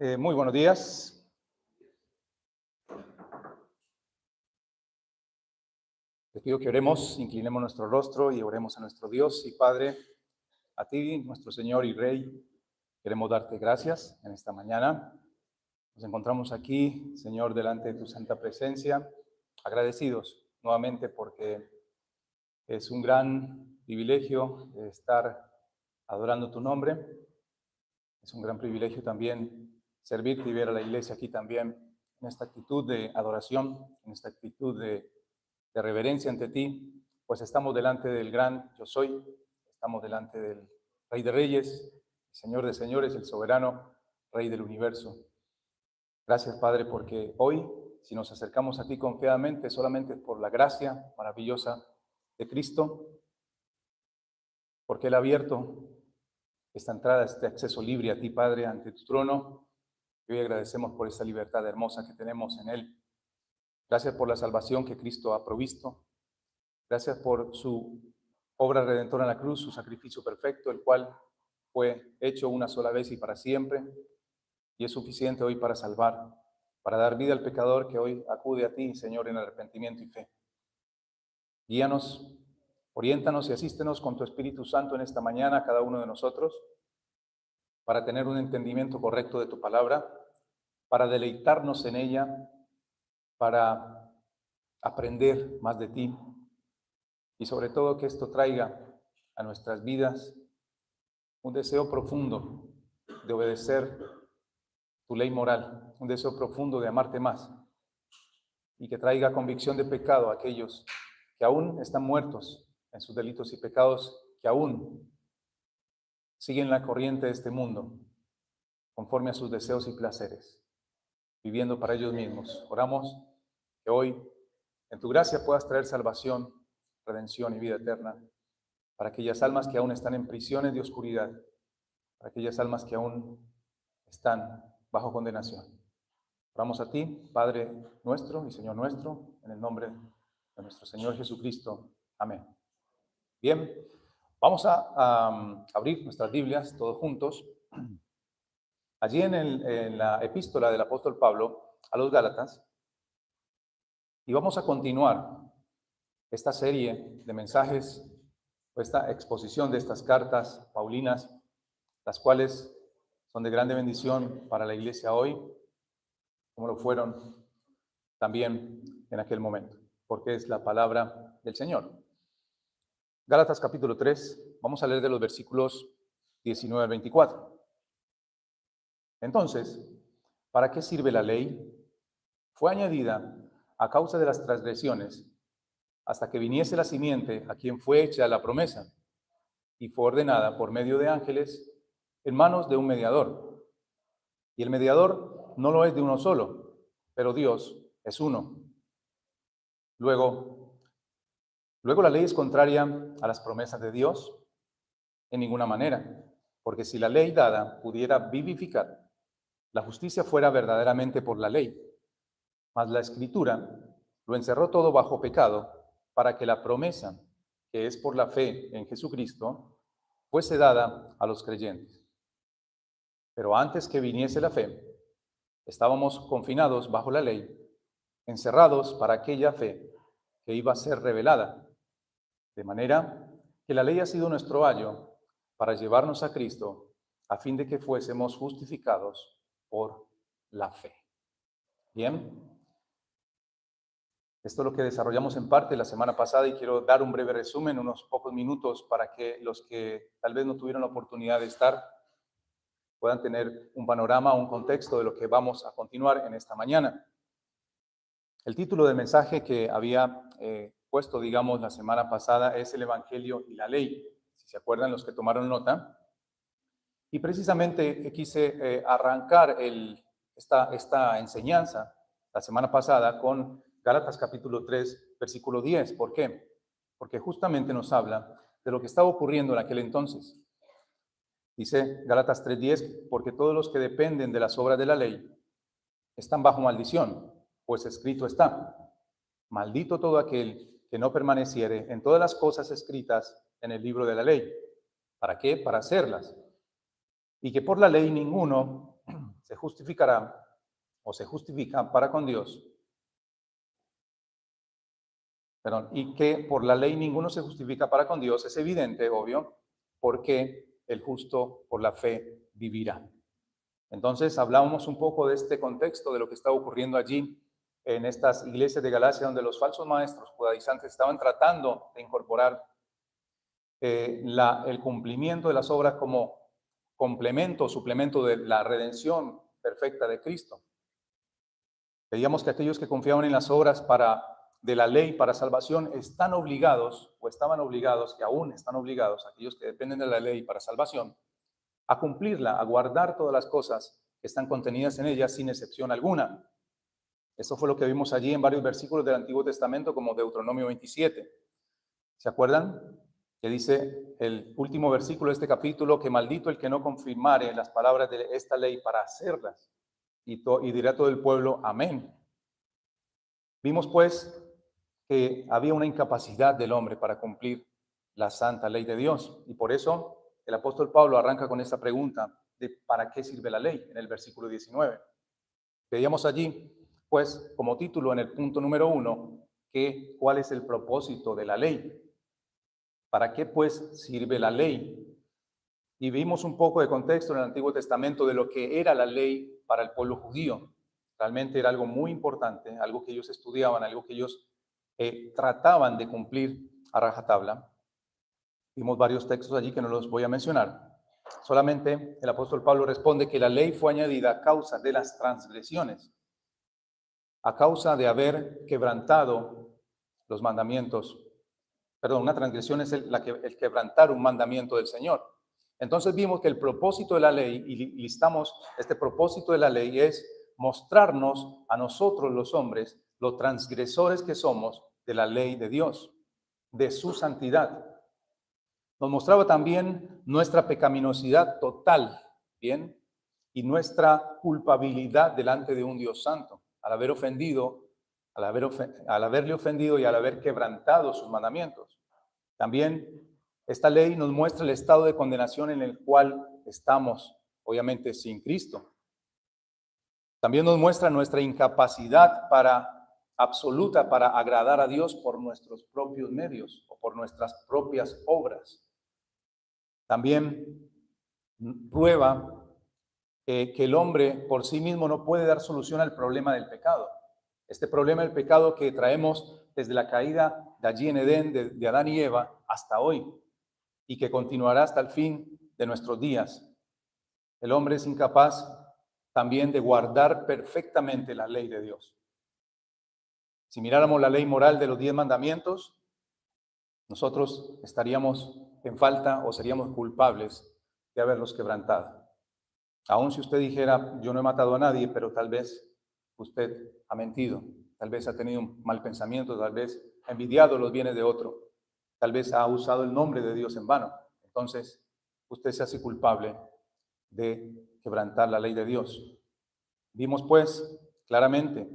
Muy buenos días. Te pido que oremos, inclinemos nuestro rostro y oremos a nuestro Dios y Padre, a ti, nuestro Señor y Rey. Queremos darte gracias en esta mañana. Nos encontramos aquí, Señor, delante de tu santa presencia, agradecidos nuevamente porque es un gran privilegio estar adorando tu nombre. Es un gran privilegio también servirte y ver a la iglesia aquí también en esta actitud de adoración, en esta actitud de reverencia ante ti, pues estamos delante del gran yo soy, estamos delante del Rey de Reyes, Señor de Señores, el soberano Rey del universo. Gracias, Padre, porque hoy, si nos acercamos a ti confiadamente, solamente por la gracia maravillosa de Cristo, porque Él ha abierto esta entrada, este acceso libre a ti, Padre, ante tu trono. Y hoy agradecemos por esta libertad hermosa que tenemos en Él. Gracias por la salvación que Cristo ha provisto. Gracias por su obra redentora en la cruz, su sacrificio perfecto, el cual fue hecho una sola vez y para siempre, y es suficiente hoy para salvar, para dar vida al pecador que hoy acude a ti, Señor, en arrepentimiento y fe. Guíanos, oriéntanos y asístenos con tu Espíritu Santo en esta mañana a cada uno de nosotros, para tener un entendimiento correcto de tu palabra, para deleitarnos en ella, para aprender más de ti, y sobre todo que esto traiga a nuestras vidas un deseo profundo de obedecer tu ley moral, un deseo profundo de amarte más, y que traiga convicción de pecado a aquellos que aún están muertos en sus delitos y pecados, que aún siguen la corriente de este mundo, conforme a sus deseos y placeres, viviendo para ellos mismos. Oramos que hoy, en tu gracia, puedas traer salvación, redención y vida eterna para aquellas almas que aún están en prisiones de oscuridad, para aquellas almas que aún están bajo condenación. Oramos a ti, Padre nuestro y Señor nuestro, en el nombre de nuestro Señor Jesucristo. Amén. Bien, vamos a abrir nuestras Biblias todos juntos. Allí en la epístola del apóstol Pablo a los Gálatas, y vamos a continuar esta serie de mensajes, esta exposición de estas cartas paulinas, las cuales son de grande bendición para la iglesia hoy, como lo fueron también en aquel momento, porque es la palabra del Señor. Gálatas capítulo 3, vamos a leer de los versículos 19 al 24. Entonces, ¿para qué sirve la ley? Fue añadida a causa de las transgresiones, hasta que viniese la simiente a quien fue hecha la promesa, y fue ordenada por medio de ángeles en manos de un mediador. Y el mediador no lo es de uno solo, pero Dios es uno. Luego la ley es contraria a las promesas de Dios en ninguna manera, porque si la ley dada pudiera vivificar, la justicia fuera verdaderamente por la ley. Mas la Escritura lo encerró todo bajo pecado, para que la promesa, que es por la fe en Jesucristo, fuese dada a los creyentes. Pero antes que viniese la fe, estábamos confinados bajo la ley, encerrados para aquella fe que iba a ser revelada. De manera que la ley ha sido nuestro ayo para llevarnos a Cristo, a fin de que fuésemos justificados por la fe. Bien, esto es lo que desarrollamos en parte la semana pasada y quiero dar un breve resumen, unos pocos minutos, para que los que tal vez no tuvieron la oportunidad de estar puedan tener un panorama, un contexto de lo que vamos a continuar en esta mañana. El título del mensaje que había puesto, digamos, la semana pasada es el Evangelio y la Ley, si se acuerdan los que tomaron nota. Y precisamente quise arrancar esta enseñanza la semana pasada con Gálatas capítulo 3, versículo 10. ¿Por qué? Porque justamente nos habla de lo que estaba ocurriendo en aquel entonces. Dice Gálatas 3:10, porque todos los que dependen de las obras de la ley están bajo maldición, pues escrito está, maldito todo aquel que no permaneciere en todas las cosas escritas en el libro de la ley. ¿Para qué? Para hacerlas. Y que por la ley ninguno se justificará o se justifica para con Dios, y que por la ley ninguno se justifica para con Dios, es evidente, obvio, porque el justo por la fe vivirá. Entonces hablábamos un poco de este contexto, de lo que estaba ocurriendo allí en estas iglesias de Galacia, donde los falsos maestros judaizantes estaban tratando de incorporar el cumplimiento de las obras como complemento o suplemento de la redención perfecta de Cristo. Veíamos que aquellos que confiaban en las obras de la ley para salvación están obligados, o estaban obligados, y aún están obligados, aquellos que dependen de la ley para salvación, a cumplirla, a guardar todas las cosas que están contenidas en ella sin excepción alguna. Eso fue lo que vimos allí en varios versículos del Antiguo Testamento, como Deuteronomio 27. ¿Se acuerdan? Que dice el último versículo de este capítulo, que maldito el que no confirmare las palabras de esta ley para hacerlas. Y dirá todo el pueblo, amén. Vimos pues que había una incapacidad del hombre para cumplir la santa ley de Dios. Y por eso el apóstol Pablo arranca con esta pregunta de ¿para qué sirve la ley? En el versículo 19. Veíamos allí, pues, como título en el punto número 1, que ¿cuál es el propósito de la ley? ¿Para qué, pues, sirve la ley? Y vimos un poco de contexto en el Antiguo Testamento de lo que era la ley para el pueblo judío. Realmente era algo muy importante, algo que ellos estudiaban, algo que ellos trataban de cumplir a rajatabla. Vimos varios textos allí que no los voy a mencionar. Solamente el apóstol Pablo responde que la ley fue añadida a causa de las transgresiones, a causa de haber quebrantado los mandamientos. Perdón, una transgresión es el quebrantar un mandamiento del Señor. Entonces vimos que el propósito de la ley, y listamos este propósito de la ley, es mostrarnos a nosotros los hombres, los transgresores que somos de la ley de Dios, de su santidad. Nos mostraba también nuestra pecaminosidad total, ¿bien? Y nuestra culpabilidad delante de un Dios santo, al haber ofendido, al haberle ofendido y al haber quebrantado sus mandamientos. También esta ley nos muestra el estado de condenación en el cual estamos, obviamente sin Cristo. También nos muestra nuestra incapacidad absoluta para agradar a Dios por nuestros propios medios o por nuestras propias obras. También prueba que el hombre por sí mismo no puede dar solución al problema del pecado. Este problema del pecado que traemos desde la caída de allí en Edén, de Adán y Eva, hasta hoy, y que continuará hasta el fin de nuestros días. El hombre es incapaz también de guardar perfectamente la ley de Dios. Si miráramos la ley moral de los 10 mandamientos, nosotros estaríamos en falta o seríamos culpables de haberlos quebrantado. Aun si usted dijera, yo no he matado a nadie, pero tal vez usted ha mentido, tal vez ha tenido un mal pensamiento, tal vez ha envidiado los bienes de otro, tal vez ha usado el nombre de Dios en vano. Entonces, usted se hace culpable de quebrantar la ley de Dios. Vimos pues claramente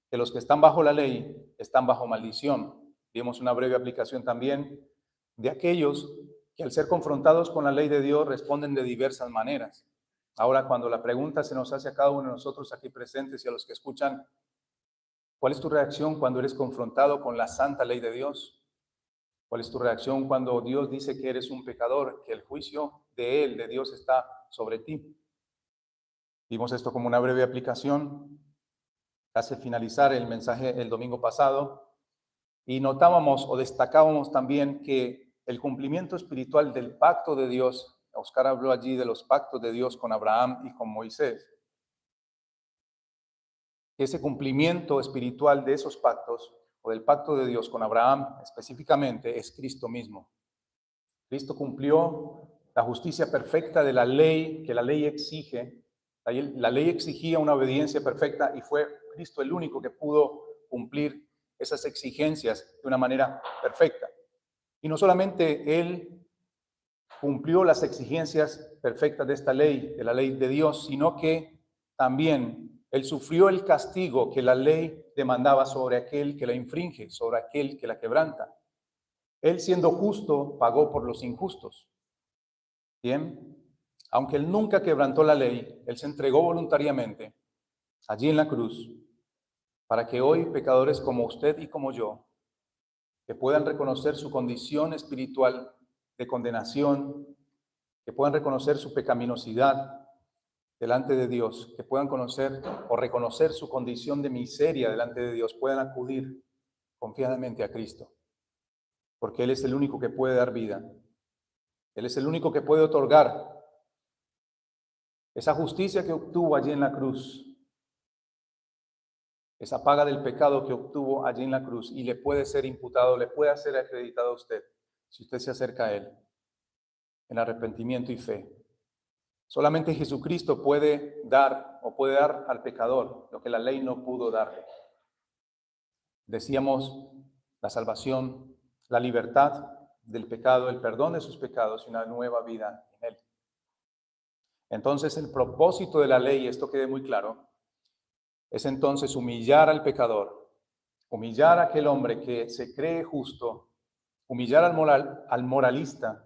que los que están bajo la ley están bajo maldición. Vimos una breve aplicación también de aquellos que al ser confrontados con la ley de Dios responden de diversas maneras. Ahora, cuando la pregunta se nos hace a cada uno de nosotros aquí presentes y a los que escuchan, ¿cuál es tu reacción cuando eres confrontado con la santa ley de Dios? ¿Cuál es tu reacción cuando Dios dice que eres un pecador, que el juicio de Él, de Dios, está sobre ti? Vimos esto como una breve aplicación, casi finalizar el mensaje el domingo pasado, y notábamos o destacábamos también que el cumplimiento espiritual del pacto de Dios, Oscar habló allí de los pactos de Dios con Abraham y con Moisés, ese cumplimiento espiritual de esos pactos, o del pacto de Dios con Abraham específicamente, es Cristo mismo. Cristo cumplió la justicia perfecta de la ley, que la ley exige. La ley exigía una obediencia perfecta y fue Cristo el único que pudo cumplir esas exigencias de una manera perfecta. Y no solamente Él cumplió las exigencias perfectas de esta ley, de la ley de Dios, sino que también Él sufrió el castigo que la ley demandaba sobre aquel que la infringe, sobre aquel que la quebranta. Él, siendo justo, pagó por los injustos. Bien, Aunque Él nunca quebrantó la ley, Él se entregó voluntariamente allí en la cruz para que hoy pecadores como usted y como yo, que puedan reconocer su condición espiritual de condenación, que puedan reconocer su pecaminosidad delante de Dios, que puedan conocer o reconocer su condición de miseria delante de Dios, puedan acudir confiadamente a Cristo, porque Él es el único que puede dar vida. Él es el único que puede otorgar esa justicia que obtuvo allí en la cruz, esa paga del pecado que obtuvo allí en la cruz, y le puede ser imputado, le puede ser acreditado a usted, si usted se acerca a Él en arrepentimiento y fe. Solamente Jesucristo puede dar o puede dar al pecador lo que la ley no pudo darle. Decíamos la salvación, la libertad del pecado, el perdón de sus pecados y una nueva vida en Él. Entonces el propósito de la ley, esto quede muy claro, es entonces humillar al pecador, humillar a aquel hombre que se cree justo, humillar al moralista,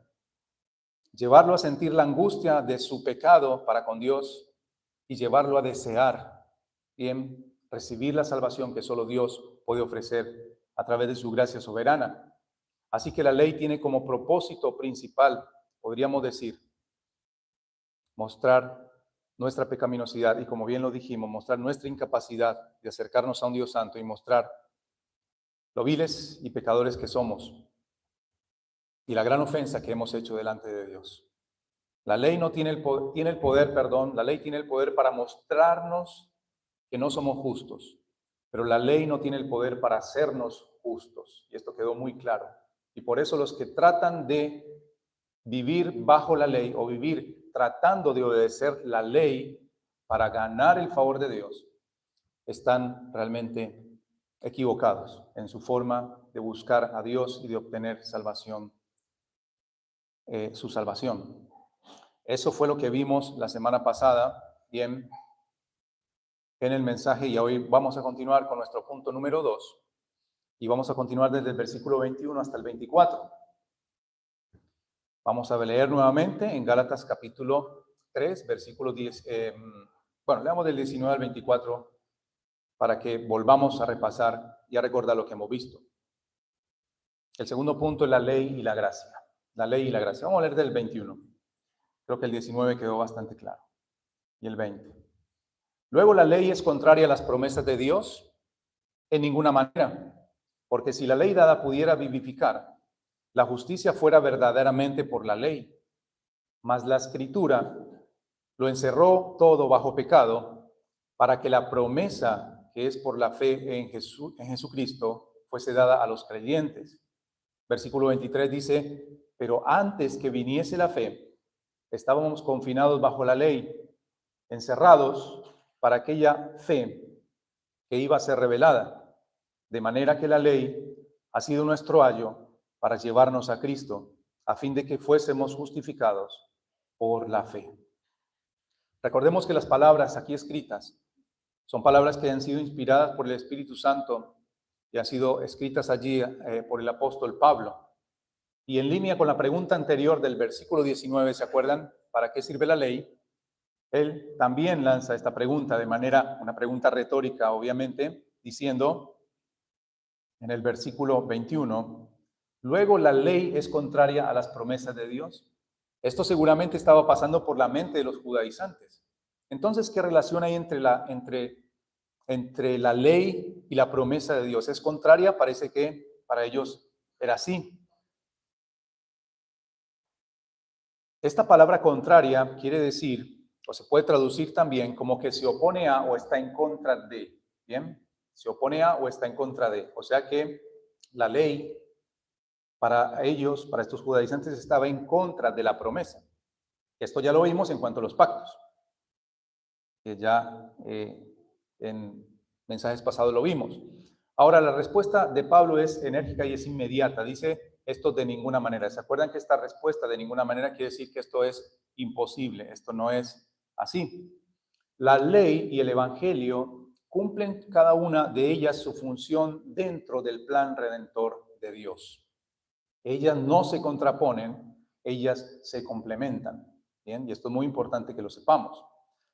llevarlo a sentir la angustia de su pecado para con Dios y llevarlo a desear, bien, recibir la salvación que solo Dios puede ofrecer a través de su gracia soberana. Así que la ley tiene como propósito principal, podríamos decir, mostrar nuestra pecaminosidad y, como bien lo dijimos, mostrar nuestra incapacidad de acercarnos a un Dios santo y mostrar lo viles y pecadores que somos y la gran ofensa que hemos hecho delante de Dios. La ley no tiene el poder, la ley tiene el poder para mostrarnos que no somos justos, pero la ley no tiene el poder para hacernos justos, y esto quedó muy claro. Y por eso los que tratan de vivir bajo la ley o vivir tratando de obedecer la ley para ganar el favor de Dios, están realmente equivocados en su forma de buscar a Dios y de obtener salvación, su salvación. Eso fue lo que vimos la semana pasada, bien, en el mensaje, y hoy vamos a continuar con nuestro punto número 2 y vamos a continuar desde el versículo 21 hasta el 24. Vamos a leer nuevamente en Gálatas capítulo 3, versículo 10, leamos del 19 al 24 para que volvamos a repasar y a recordar lo que hemos visto. El segundo punto es la ley y la gracia. La ley y la gracia. Vamos a leer del 21. Creo que el 19 quedó bastante claro. Y el 20. Luego la ley es contraria a las promesas de Dios en ninguna manera, porque si la ley dada pudiera vivificar, la justicia fuera verdaderamente por la ley, mas la escritura lo encerró todo bajo pecado para que la promesa que es por la fe en Jesucristo fuese dada a los creyentes. Versículo 23 dice, pero antes que viniese la fe, estábamos confinados bajo la ley, encerrados para aquella fe que iba a ser revelada, de manera que la ley ha sido nuestro ayo para llevarnos a Cristo, a fin de que fuésemos justificados por la fe. Recordemos que las palabras aquí escritas son palabras que han sido inspiradas por el Espíritu Santo y han sido escritas allí por el apóstol Pablo. Y en línea con la pregunta anterior del versículo 19, ¿se acuerdan? ¿Para qué sirve la ley? Él también lanza esta pregunta de manera, una pregunta retórica, obviamente, diciendo en el versículo 21, luego la ley es contraria a las promesas de Dios. Esto seguramente estaba pasando por la mente de los judaizantes. Entonces, ¿qué relación hay entre la ley y la promesa de Dios? ¿Es contraria? Parece que para ellos era así. Esta palabra contraria quiere decir, o se puede traducir también como que se opone a o está en contra de. ¿Bien? Se opone a o está en contra de. O sea que la ley para ellos, para estos judaizantes, estaba en contra de la promesa. Esto ya lo vimos en cuanto a los pactos, que ya en mensajes pasados lo vimos. Ahora, la respuesta de Pablo es enérgica y es inmediata. Dice, esto de ninguna manera. ¿Se acuerdan que esta respuesta de ninguna manera quiere decir que esto es imposible? Esto no es así. La ley y el evangelio cumplen cada una de ellas su función dentro del plan redentor de Dios. Ellas no se contraponen, ellas se complementan. Bien, y esto es muy importante que lo sepamos.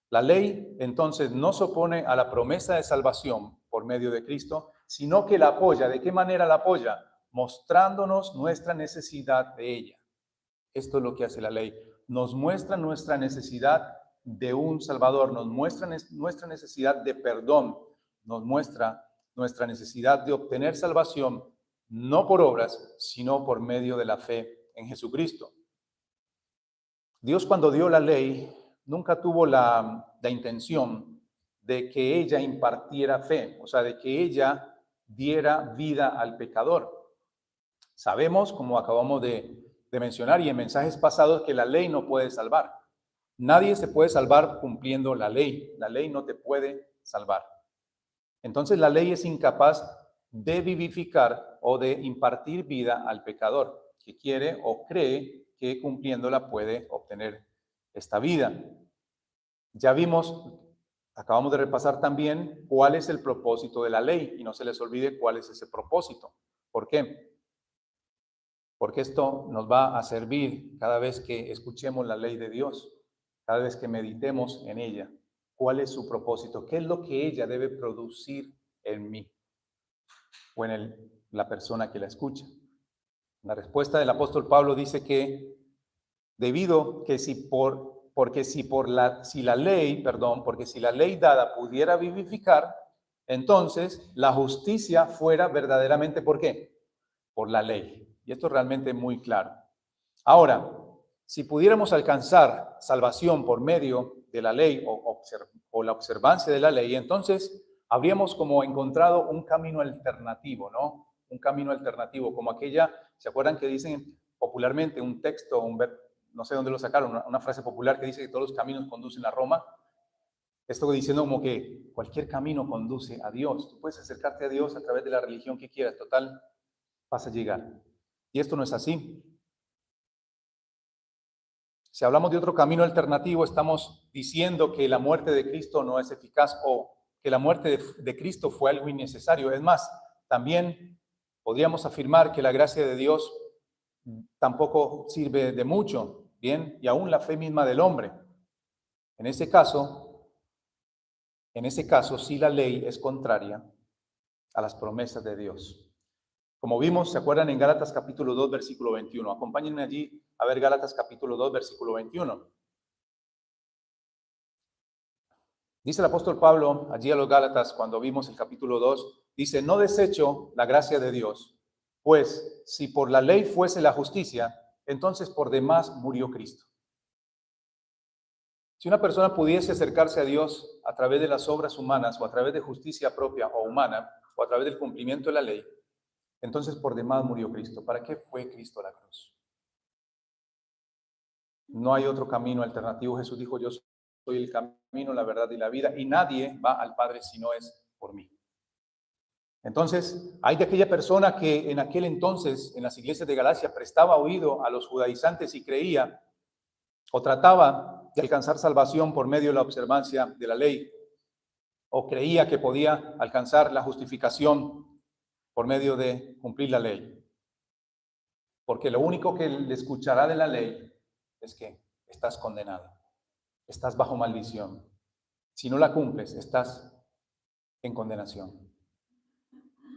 La ley entonces no se opone a la promesa de salvación por medio de Cristo, sino que la apoya. ¿De qué manera la apoya? Mostrándonos nuestra necesidad de ella. Esto es lo que hace la ley. Nos muestra nuestra necesidad de un Salvador, nos muestra nuestra necesidad de perdón, nos muestra nuestra necesidad de obtener salvación, no por obras, sino por medio de la fe en Jesucristo. Dios, cuando dio la ley, nunca tuvo la intención de que ella impartiera fe, o sea, de que ella diera vida al pecador. Sabemos, como acabamos de mencionar y en mensajes pasados, que la ley no puede salvar. Nadie se puede salvar cumpliendo la ley. La ley no te puede salvar. Entonces la ley es incapaz de vivificar o de impartir vida al pecador que quiere o cree que cumpliéndola puede obtener esta vida. Ya vimos, acabamos de repasar también cuál es el propósito de la ley y no se les olvide cuál es ese propósito. ¿Por qué? Porque esto nos va a servir cada vez que escuchemos la ley de Dios, cada vez que meditemos en ella. ¿Cuál es su propósito? ¿Qué es lo que ella debe producir en mí o en la persona que la escucha? La respuesta del apóstol Pablo dice que porque si la ley dada pudiera vivificar, entonces la justicia fuera verdaderamente, ¿por qué? Por la ley. Y esto es realmente muy claro. Ahora, si pudiéramos alcanzar salvación por medio de la ley o la observancia de la ley, entonces habríamos como encontrado un camino alternativo, ¿no? Un camino alternativo, como aquella, ¿se acuerdan que dicen popularmente un texto, no sé dónde lo sacaron, una frase popular que dice que todos los caminos conducen a Roma? Esto diciendo como que cualquier camino conduce a Dios. Tú puedes acercarte a Dios a través de la religión que quieras, total, vas a llegar. Y esto no es así. Si hablamos de otro camino alternativo, estamos diciendo que la muerte de Cristo no es eficaz o que la muerte de Cristo fue algo innecesario. Es más, también podríamos afirmar que la gracia de Dios tampoco sirve de mucho, ¿bien? Y aún la fe misma del hombre. En ese caso, sí la ley es contraria a las promesas de Dios. Como vimos, ¿se acuerdan en Gálatas capítulo 2, versículo 21? Acompáñenme allí a ver Gálatas capítulo 2, versículo 21. Dice el apóstol Pablo allí a los Gálatas, cuando vimos el capítulo 2, dice, no desecho la gracia de Dios, pues si por la ley fuese la justicia, entonces por demás murió Cristo. Si una persona pudiese acercarse a Dios a través de las obras humanas o a través de justicia propia o humana o a través del cumplimiento de la ley, entonces por demás murió Cristo. ¿Para qué fue Cristo a la cruz? No hay otro camino alternativo. Jesús dijo, yo soy el camino, la verdad y la vida, y nadie va al Padre si no es por mí. Entonces, hay de aquella persona que en aquel entonces, en las iglesias de Galacia, prestaba oído a los judaizantes y creía o trataba de alcanzar salvación por medio de la observancia de la ley, o creía que podía alcanzar la justificación por medio de cumplir la ley. Porque lo único que le escuchará de la ley es que estás condenado, estás bajo maldición. Si no la cumples, estás en condenación.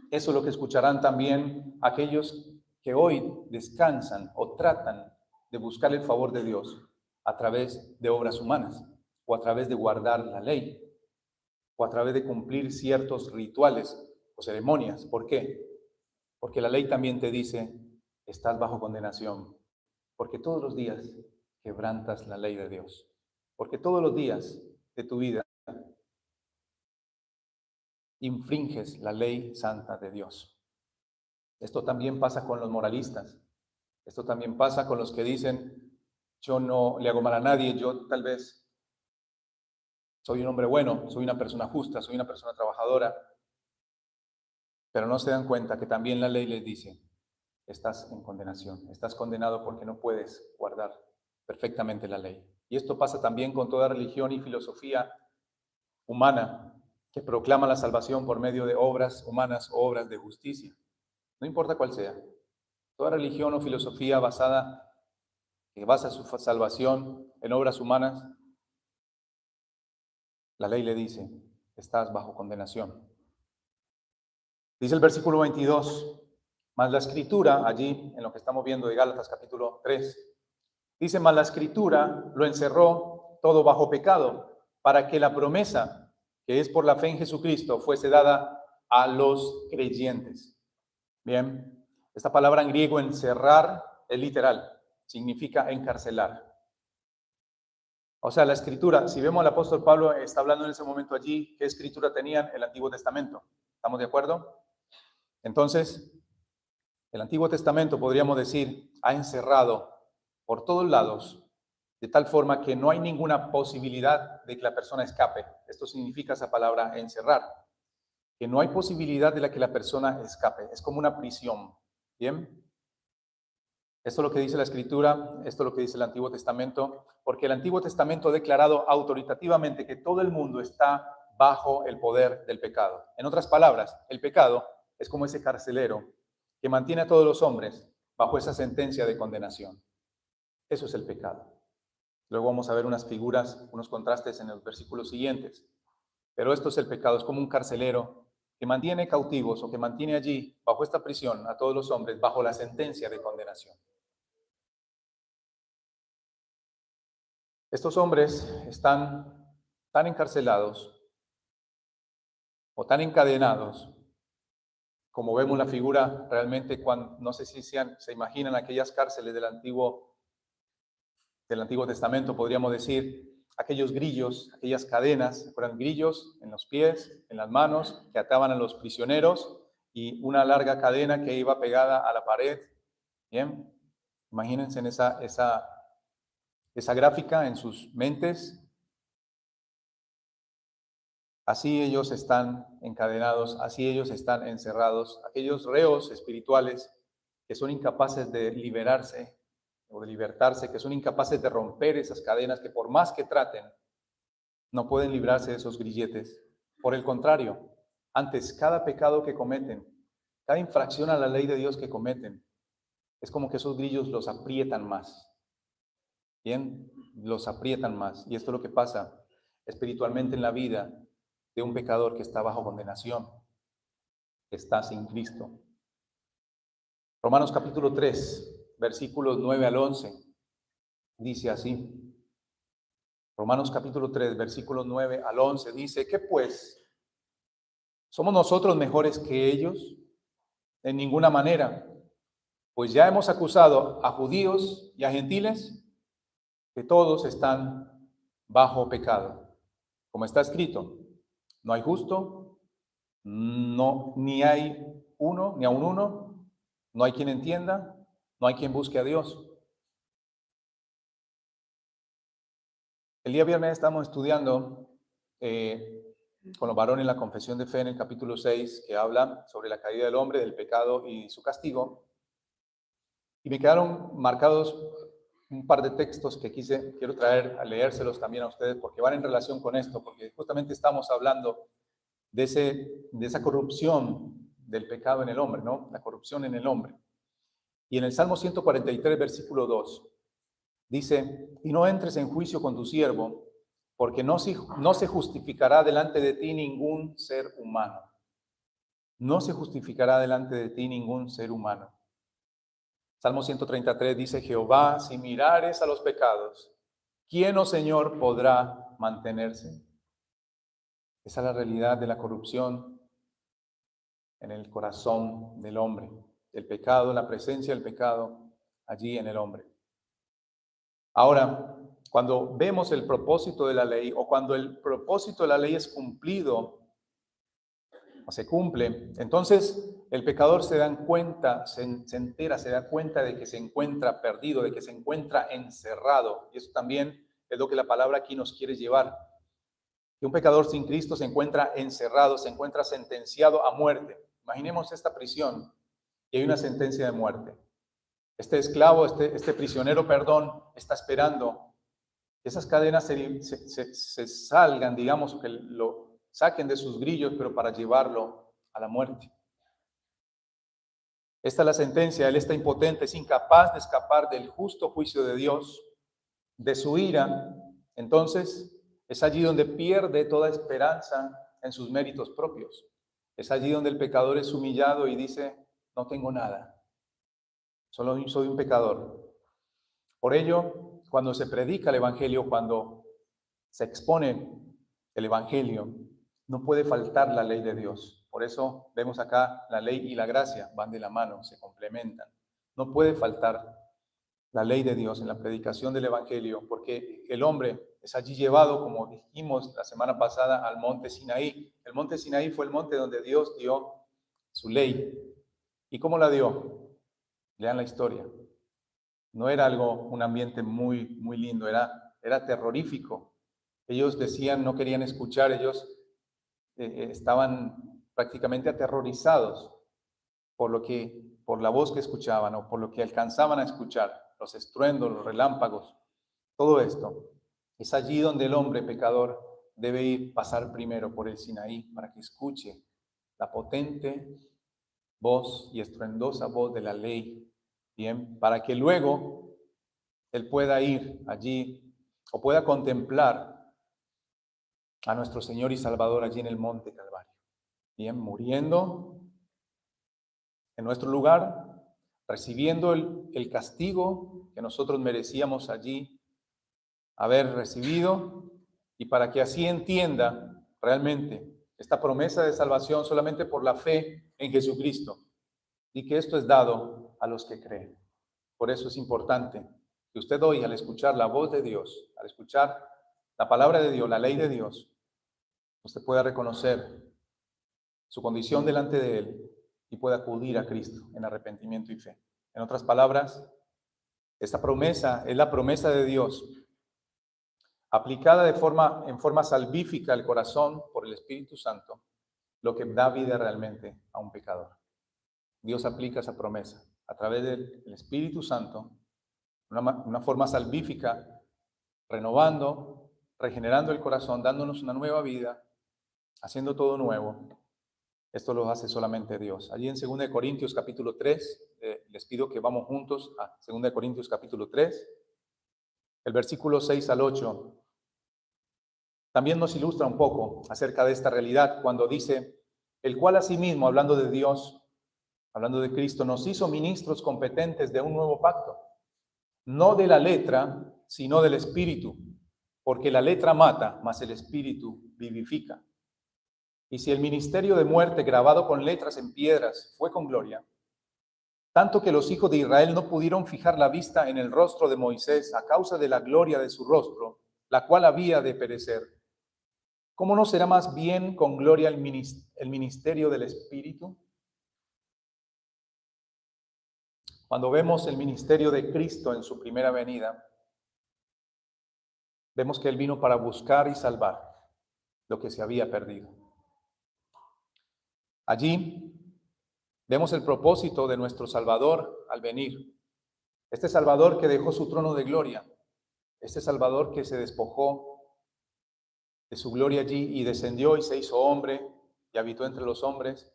Eso es lo que escucharán también aquellos que hoy descansan o tratan de buscar el favor de Dios a través de obras humanas o a través de guardar la ley o a través de cumplir ciertos rituales o ceremonias. ¿Por qué? Porque la ley también te dice, estás bajo condenación, porque todos los días quebrantas la ley de Dios, porque todos los días de tu vida infringes la ley santa de Dios. Esto también pasa con los moralistas, esto también pasa con los que dicen, yo no le hago mal a nadie, yo tal vez soy un hombre bueno, soy una persona justa, soy una persona trabajadora, pero no se dan cuenta que también la ley les dice, estás en condenación, estás condenado porque no puedes guardar perfectamente la ley. Y esto pasa también con toda religión y filosofía humana que proclama la salvación por medio de obras humanas o obras de justicia. No importa cuál sea. Toda religión o filosofía basada que basa su salvación en obras humanas, la ley le dice, estás bajo condenación. Dice el versículo 22, mas la Escritura, allí en lo que estamos viendo de Gálatas capítulo 3, dice, mas la Escritura lo encerró todo bajo pecado, para que la promesa, que es por la fe en Jesucristo, fuese dada a los creyentes. Bien, esta palabra en griego, encerrar, es literal, significa encarcelar. O sea, la Escritura, si vemos al apóstol Pablo, está hablando en ese momento allí, ¿qué Escritura tenían el Antiguo Testamento? ¿Estamos de acuerdo? Entonces, el Antiguo Testamento, podríamos decir, ha encerrado por todos lados, de tal forma que no hay ninguna posibilidad de que la persona escape. Esto significa esa palabra encerrar, que no hay posibilidad de que la persona escape. Es como una prisión, ¿bien? Esto es lo que dice la Escritura, esto es lo que dice el Antiguo Testamento, porque el Antiguo Testamento ha declarado autoritativamente que todo el mundo está bajo el poder del pecado. En otras palabras, el pecado es como ese carcelero que mantiene a todos los hombres bajo esa sentencia de condenación. Eso es el pecado. Luego vamos a ver unas figuras, unos contrastes en los versículos siguientes. Pero esto es el pecado, es como un carcelero que mantiene cautivos o que mantiene allí, bajo esta prisión, a todos los hombres, bajo la sentencia de condenación. Estos hombres están tan encarcelados o tan encadenados, como vemos la figura realmente, cuando, no sé si se imaginan aquellas cárceles del Antiguo Testamento, podríamos decir, aquellos grillos, aquellas cadenas, eran grillos en los pies, en las manos, que ataban a los prisioneros y una larga cadena que iba pegada a la pared. Bien, imagínense en esa gráfica en sus mentes. Así ellos están encadenados, así ellos están encerrados, aquellos reos espirituales que son incapaces de liberarse o de libertarse, que son incapaces de romper esas cadenas, que por más que traten, no pueden librarse de esos grilletes. Por el contrario, antes cada pecado que cometen, cada infracción a la ley de Dios que cometen, es como que esos grillos los aprietan más. Bien, los aprietan más. Y esto es lo que pasa espiritualmente en la vida de un pecador que está bajo condenación, que está sin Cristo. Romanos capítulo 3, versículos 9 al 11, dice así. Romanos capítulo 3, versículos 9 al 11, dice, ¿qué pues? ¿Somos nosotros mejores que ellos? En ninguna manera. Pues ya hemos acusado a judíos y a gentiles que todos están bajo pecado. Como está escrito, no hay justo, no, ni hay uno, ni aun uno, no hay quien entienda, no hay quien busque a Dios. El día viernes estamos estudiando con los varones la confesión de fe en el capítulo 6, que habla sobre la caída del hombre, del pecado y su castigo. Y me quedaron marcados un par de textos que quiero traer a leérselos también a ustedes, porque van en relación con esto, porque justamente estamos hablando de esa corrupción del pecado en el hombre, ¿no? La corrupción en el hombre. Y en el Salmo 143, versículo 2, dice, y no entres en juicio con tu siervo, porque no se justificará delante de ti ningún ser humano. No se justificará delante de ti ningún ser humano. Salmo 133 dice, Jehová, si mirares a los pecados, ¿quién, oh Señor, podrá mantenerse? Esa es la realidad de la corrupción en el corazón del hombre, el pecado, la presencia del pecado allí en el hombre. Ahora, cuando vemos el propósito de la ley o cuando el propósito de la ley es cumplido o se cumple, entonces el pecador se da cuenta, se entera, se da cuenta de que se encuentra perdido, de que se encuentra encerrado. Y eso también es lo que la palabra aquí nos quiere llevar. Que un pecador sin Cristo se encuentra encerrado, se encuentra sentenciado a muerte. Imaginemos esta prisión y hay una sentencia de muerte. Este esclavo, este prisionero, perdón, está esperando que esas cadenas se salgan, digamos, que lo saquen de sus grillos, pero para llevarlo a la muerte. Esta es la sentencia, él está impotente, es incapaz de escapar del justo juicio de Dios, de su ira. Entonces, es allí donde pierde toda esperanza en sus méritos propios. Es allí donde el pecador es humillado y dice, no tengo nada, solo soy un pecador. Por ello, cuando se predica el Evangelio, cuando se expone el Evangelio, no puede faltar la ley de Dios. Por eso vemos acá la ley y la gracia van de la mano, se complementan. No puede faltar la ley de Dios en la predicación del Evangelio, porque el hombre es allí llevado, como dijimos la semana pasada, al monte Sinaí. El monte Sinaí fue el monte donde Dios dio su ley. ¿Y cómo la dio? Lean la historia. No era un ambiente muy lindo, era terrorífico. Ellos decían, no querían escuchar, ellos estaban prácticamente aterrorizados por la voz que escuchaban o por lo que alcanzaban a escuchar, los estruendos, los relámpagos, todo esto. Es allí donde el hombre pecador debe ir, pasar primero por el Sinaí para que escuche la potente voz y estruendosa voz de la ley, bien, para que luego él pueda ir allí o pueda contemplar a nuestro Señor y Salvador allí en el monte Calvario, bien, muriendo en nuestro lugar, recibiendo el castigo que nosotros merecíamos allí haber recibido, y para que así entienda realmente esta promesa de salvación solamente por la fe en Jesucristo, y que esto es dado a los que creen. Por eso es importante que usted hoy, al escuchar la voz de Dios, al escuchar la palabra de Dios, la ley de Dios, usted pueda reconocer su condición delante de Él y pueda acudir a Cristo en arrepentimiento y fe. En otras palabras, esta promesa es la promesa de Dios aplicada en forma salvífica al corazón por el Espíritu Santo, lo que da vida realmente a un pecador. Dios aplica esa promesa a través del Espíritu Santo, una forma salvífica, renovando, regenerando el corazón, dándonos una nueva vida, haciendo todo nuevo. Esto lo hace solamente Dios. Allí en 2 Corintios capítulo 3, les pido que vamos juntos a 2 Corintios capítulo 3, el versículo 6 al 8. También nos ilustra un poco acerca de esta realidad cuando dice, el cual asimismo, hablando de Dios, hablando de Cristo, nos hizo ministros competentes de un nuevo pacto, no de la letra, sino del Espíritu, porque la letra mata, mas el Espíritu vivifica. Y si el ministerio de muerte grabado con letras en piedras fue con gloria, tanto que los hijos de Israel no pudieron fijar la vista en el rostro de Moisés a causa de la gloria de su rostro, la cual había de perecer, ¿cómo no será más bien con gloria el ministerio del Espíritu? Cuando vemos el ministerio de Cristo en su primera venida, vemos que Él vino para buscar y salvar lo que se había perdido. Allí vemos el propósito de nuestro Salvador al venir. Este Salvador que dejó su trono de gloria, este Salvador que se despojó de su gloria allí y descendió y se hizo hombre y habitó entre los hombres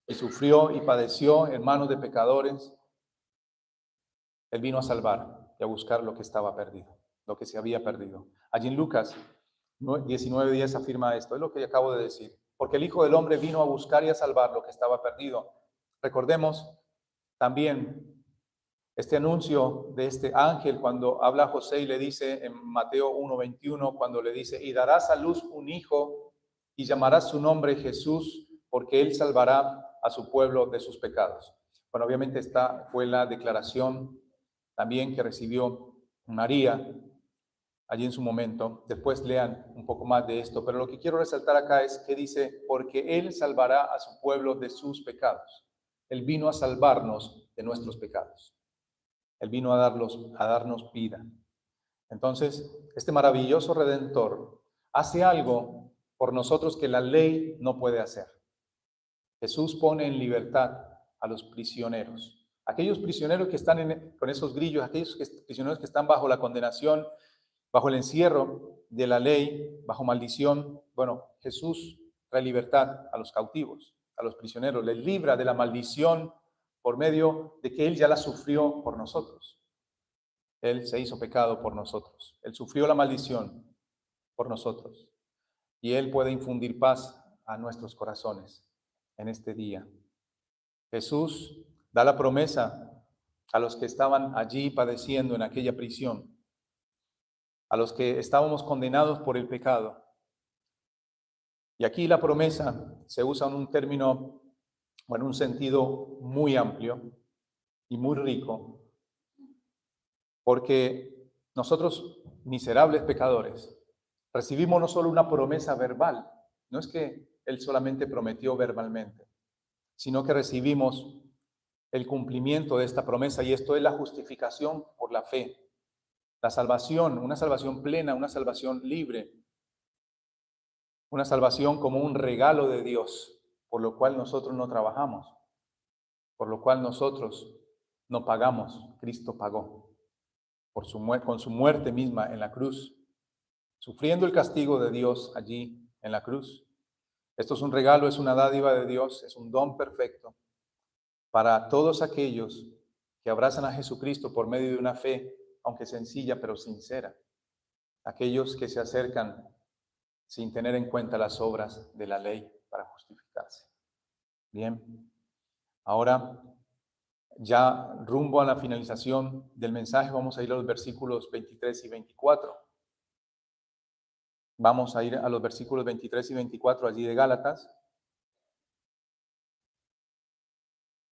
y sufrió y padeció en manos de pecadores. Él vino a salvar y a buscar lo que estaba perdido, lo que se había perdido. Allí en Lucas 19:10 afirma esto, es lo que acabo de decir. Porque el Hijo del Hombre vino a buscar y a salvar lo que estaba perdido. Recordemos también este anuncio de este ángel cuando habla a José y le dice en Mateo 1:21, cuando le dice, y darás a luz un hijo y llamarás su nombre Jesús, porque él salvará a su pueblo de sus pecados. Bueno, obviamente esta fue la declaración también que recibió María allí en su momento. Después lean un poco más de esto, pero lo que quiero resaltar acá es que dice, porque Él salvará a su pueblo de sus pecados. Él vino a salvarnos de nuestros pecados. Él vino a darnos vida. Entonces, este maravilloso Redentor hace algo por nosotros que la ley no puede hacer. Jesús pone en libertad a los prisioneros. Aquellos prisioneros que están con esos grillos, aquellos prisioneros que están bajo la condenación, bajo el encierro de la ley, bajo maldición. Bueno, Jesús trae libertad a los cautivos, a los prisioneros, les libra de la maldición por medio de que Él ya la sufrió por nosotros. Él se hizo pecado por nosotros. Él sufrió la maldición por nosotros. Y Él puede infundir paz a nuestros corazones en este día. Jesús da la promesa a los que estaban allí padeciendo en aquella prisión, a los que estábamos condenados por el pecado. Y aquí la promesa se usa en un término o en un sentido muy amplio y muy rico, porque nosotros, miserables pecadores, recibimos no solo una promesa verbal, no es que Él solamente prometió verbalmente, sino que recibimos el cumplimiento de esta promesa, y esto es la justificación por la fe, la salvación, una salvación plena, una salvación libre, una salvación como un regalo de Dios, por lo cual nosotros no trabajamos, por lo cual nosotros no pagamos. Cristo pagó con su muerte misma en la cruz, sufriendo el castigo de Dios allí en la cruz. Esto es un regalo, es una dádiva de Dios, es un don perfecto para todos aquellos que abrazan a Jesucristo por medio de una fe, aunque sencilla pero sincera. Aquellos que se acercan sin tener en cuenta las obras de la ley para justificarse. Bien, ahora ya rumbo a la finalización del mensaje, vamos a ir a los versículos 23 y 24. Vamos a ir a los versículos 23 y 24 allí de Gálatas,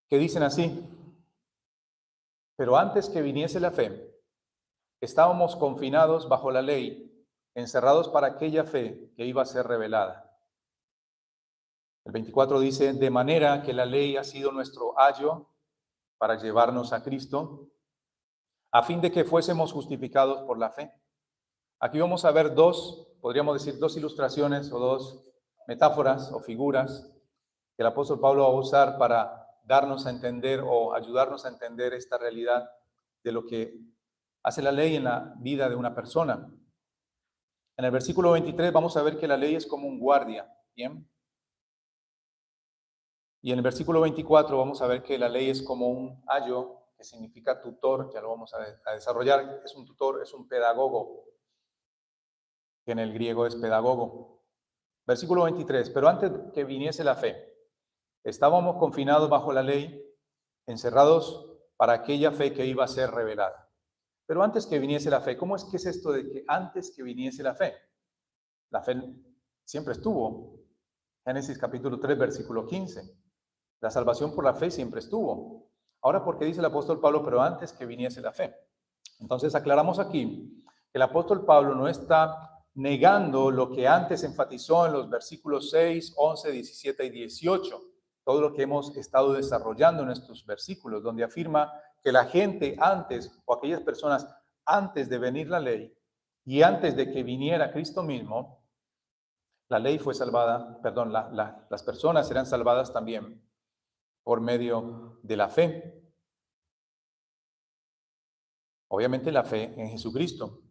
que dicen así: pero antes que viniese la fe, estábamos confinados bajo la ley, encerrados para aquella fe que iba a ser revelada. El 24 dice: de manera que la ley ha sido nuestro ayo para llevarnos a Cristo, a fin de que fuésemos justificados por la fe. Aquí vamos a ver podríamos decir, dos ilustraciones o dos metáforas o figuras que el apóstol Pablo va a usar para darnos a entender o ayudarnos a entender esta realidad de lo que hace la ley en la vida de una persona. En el versículo 23 vamos a ver que la ley es como un guardia, ¿bien? Y en el versículo 24 vamos a ver que la ley es como un ayo, que significa tutor, ya lo vamos a desarrollar. Es un tutor, es un pedagogo, que en el griego es pedagogo. Versículo 23, pero antes que viniese la fe, estábamos confinados bajo la ley, encerrados para aquella fe que iba a ser revelada. Pero antes que viniese la fe, ¿qué es esto de que antes que viniese la fe? La fe siempre estuvo. Génesis capítulo 3, versículo 15. La salvación por la fe siempre estuvo. Ahora, ¿por qué dice el apóstol Pablo, pero antes que viniese la fe? Entonces aclaramos aquí que el apóstol Pablo no está negando lo que antes enfatizó en los versículos 6, 11, 17 y 18, todo lo que hemos estado desarrollando en estos versículos, donde afirma que la gente antes, o aquellas personas antes de venir la ley y antes de que viniera Cristo mismo, la ley fue salvada, perdón, las personas eran salvadas también por medio de la fe. Obviamente la fe en Jesucristo,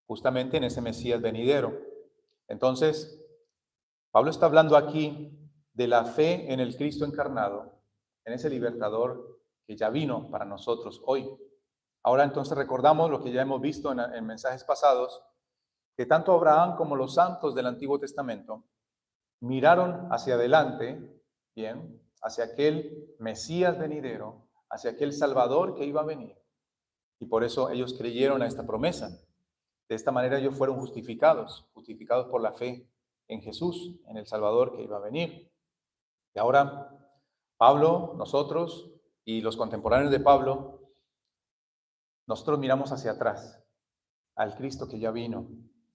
justamente en ese Mesías venidero. Entonces, Pablo está hablando aquí de la fe en el Cristo encarnado, en ese libertador que ya vino para nosotros hoy. Ahora entonces recordamos lo que ya hemos visto en mensajes pasados, que tanto Abraham como los santos del Antiguo Testamento miraron hacia adelante, bien, hacia aquel Mesías venidero, hacia aquel Salvador que iba a venir. Y por eso ellos creyeron a esta promesa. De esta manera ellos fueron justificados por la fe en Jesús, en el Salvador que iba a venir. Y ahora Pablo, nosotros y los contemporáneos de Pablo, nosotros miramos hacia atrás, al Cristo que ya vino,